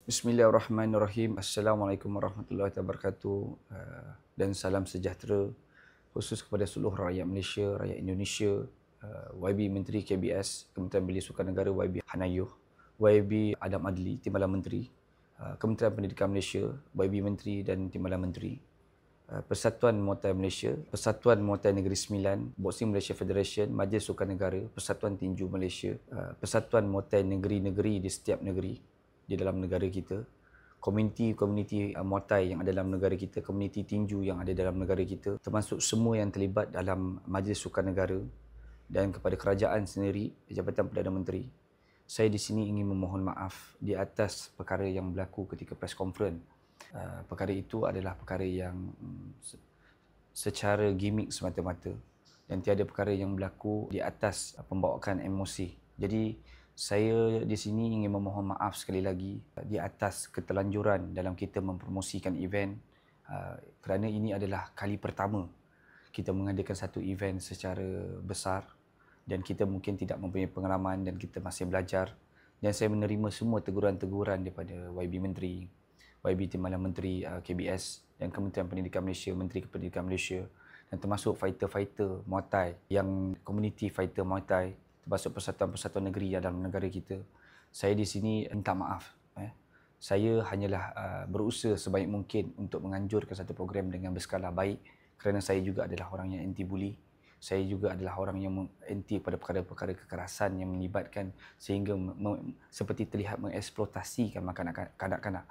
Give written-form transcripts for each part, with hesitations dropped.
Bismillahirrahmanirrahim. Assalamualaikum warahmatullahi wabarakatuh. Dan salam sejahtera khusus kepada seluruh rakyat Malaysia, rakyat Indonesia, YB Menteri KBS, Kementerian Belia Sukan Negara YB Hanayuh, YB Adam Adli, Timbalan Menteri, Kementerian Pendidikan Malaysia, YB Menteri dan Timbalan Menteri, Persatuan Muay Thai Malaysia, Persatuan Muay Thai Negeri Sembilan, Boxing Malaysia Federation, Majlis Sukan Negara, Persatuan Tinju Malaysia, Persatuan Muay Thai negeri-negeri di setiap negeri di dalam negara kita, komuniti Muay Thai yang ada dalam negara kita, komuniti tinju yang ada dalam negara kita, termasuk semua yang terlibat dalam Majlis Sukan Negara dan kepada kerajaan sendiri, Jabatan Perdana Menteri. Saya di sini ingin memohon maaf di atas perkara yang berlaku ketika press conference. Perkara itu adalah perkara yang secara gimmick semata-mata dan tiada perkara yang berlaku di atas pembawaan emosi. Jadi saya di sini ingin memohon maaf sekali lagi di atas keterlanjuran dalam kita mempromosikan event, kerana ini adalah kali pertama kita mengadakan satu event secara besar dan kita mungkin tidak mempunyai pengalaman dan kita masih belajar, dan saya menerima semua teguran-teguran daripada YB Menteri, YB Timbalan Menteri KBS dan Kementerian Pendidikan Malaysia, Menteri Pendidikan Malaysia, dan termasuk fighter-fighter Muay Thai yang komuniti fighter Muay Thai, termasuk persatuan-persatuan negeri yang dalam negara kita. Saya di sini minta maaf. Saya hanyalah berusaha sebaik mungkin untuk menganjurkan satu program dengan berskala baik, kerana saya juga adalah orang yang anti bully. Saya juga adalah orang yang anti pada perkara-perkara kekerasan yang melibatkan sehingga seperti terlihat mengeksploitasikan kanak-kanak.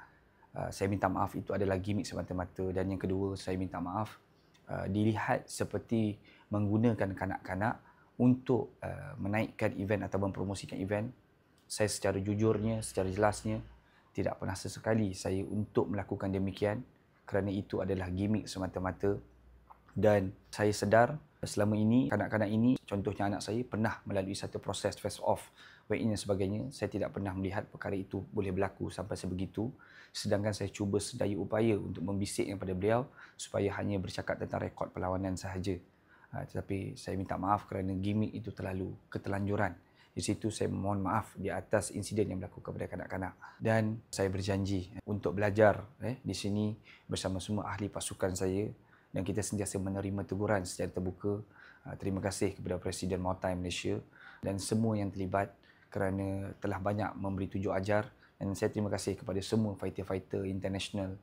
Saya minta maaf, itu adalah gimmick semata-mata. Dan yang kedua, saya minta maaf dilihat seperti menggunakan kanak-kanak untuk menaikkan event atau mempromosikan event. Saya secara jujurnya, secara jelasnya, tidak pernah sesekali saya untuk melakukan demikian, kerana itu adalah gimmick semata-mata. Dan saya sedar selama ini, kanak-kanak ini, contohnya anak saya, pernah melalui satu proses face off, weigh-in dan sebagainya. Saya tidak pernah melihat perkara itu boleh berlaku sampai sebegitu. Sedangkan saya cuba sedaya upaya untuk membisikkan kepada beliau supaya hanya bercakap tentang rekod perlawanan sahaja. Tetapi saya minta maaf kerana gimmick itu terlalu keterlanjuran. Di situ saya mohon maaf di atas insiden yang berlaku kepada kanak-kanak. Dan saya berjanji untuk belajar di sini bersama semua ahli pasukan saya, dan kita sentiasa menerima teguran secara terbuka. Terima kasih kepada Presiden Muay Thai Malaysia dan semua yang terlibat kerana telah banyak memberi tunjuk ajar, dan saya terima kasih kepada semua fighter-fighter international,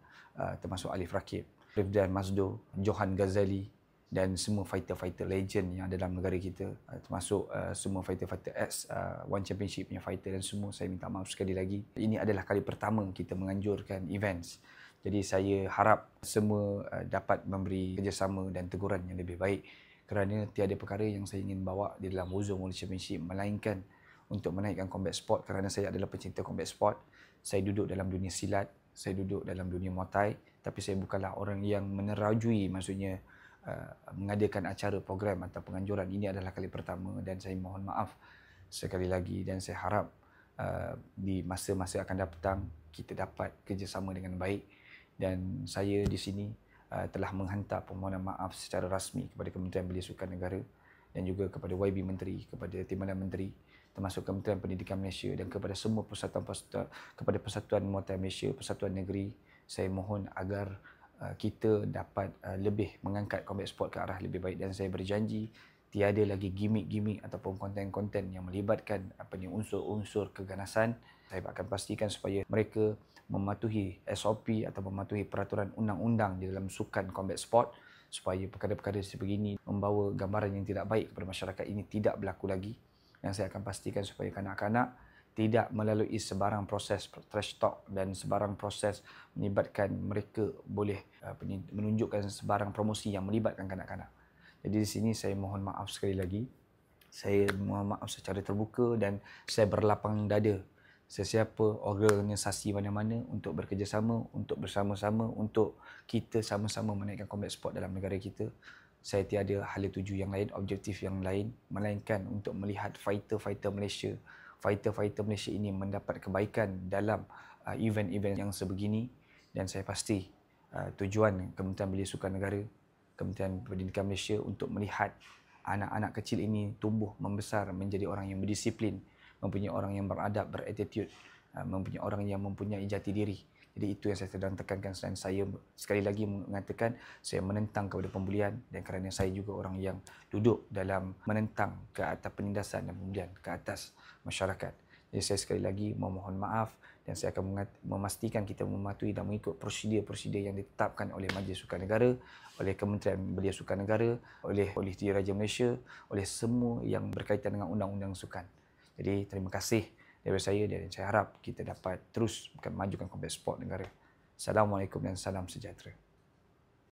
termasuk Alif Rakib, Rifdan Masdo, Johan Ghazali, dan semua fighter-fighter legend yang ada dalam negara kita, termasuk semua fighter-fighter One Championship punya fighter, dan semua saya minta maaf sekali lagi. Ini adalah kali pertama kita menganjurkan events. Jadi saya harap semua dapat memberi kerjasama dan teguran yang lebih baik, kerana tiada perkara yang saya ingin bawa di dalam Wuzu World Championship melainkan untuk menaikkan combat sport, kerana saya adalah pecinta combat sport. Saya duduk dalam dunia silat, saya duduk dalam dunia Muay Thai, tapi saya bukanlah orang yang menerajui, maksudnya mengadakan acara program atau penganjuran. Ini adalah kali pertama dan saya mohon maaf sekali lagi, dan saya harap di masa-masa akan datang kita dapat kerjasama dengan baik. Dan saya di sini telah menghantar permohonan maaf secara rasmi kepada Kementerian Belia Sukan Negara dan juga kepada YB Menteri, kepada Timbalan Menteri, termasuk Kementerian Pendidikan Malaysia, dan kepada semua kepada Persatuan Muay Thai Malaysia, Persatuan Negeri. Saya mohon agar kita dapat lebih mengangkat combat sport ke arah lebih baik, dan saya berjanji tiada lagi gimmick-gimmick ataupun konten-konten yang melibatkan unsur-unsur keganasan. Saya akan pastikan supaya mereka mematuhi SOP atau mematuhi peraturan undang-undang di dalam sukan combat sport, supaya perkara-perkara sebegini membawa gambaran yang tidak baik kepada masyarakat ini tidak berlaku lagi. Dan saya akan pastikan supaya kanak-kanak tidak melalui sebarang proses trash talk dan sebarang proses melibatkan mereka boleh menunjukkan sebarang promosi yang melibatkan kanak-kanak. Jadi di sini saya mohon maaf sekali lagi. Saya mohon maaf secara terbuka dan saya berlapang dada sesiapa organisasi mana-mana untuk bekerjasama, untuk bersama-sama, untuk kita sama-sama menaikkan combat sport dalam negara kita. Saya tiada hala tuju yang lain, objektif yang lain, melainkan untuk melihat fighter-fighter Malaysia ini mendapat kebaikan dalam event-event yang sebegini. Dan saya pasti tujuan Kementerian Belia Sukan Negara, Kementerian Pendidikan Malaysia untuk melihat anak-anak kecil ini tumbuh membesar menjadi orang yang berdisiplin, mempunyai orang yang beradab, berattitude, mempunyai orang yang mempunyai jati diri. Jadi itu yang saya sedang tekankan, dan saya sekali lagi mengatakan saya menentang kepada pembulian, dan kerana saya juga orang yang duduk dalam menentang ke atas penindasan dan pembulian ke atas masyarakat. Jadi saya sekali lagi memohon maaf, dan saya akan memastikan kita mematuhi dan mengikut prosedur-prosedur yang ditetapkan oleh Majlis Sukan Negara, oleh Kementerian Belia Sukan Negara, oleh Polis Diraja Malaysia, oleh semua yang berkaitan dengan undang-undang sukan. Jadi terima kasih daripada saya, dan saya harap kita dapat terus majukan kompleks sport negara. Assalamualaikum dan salam sejahtera.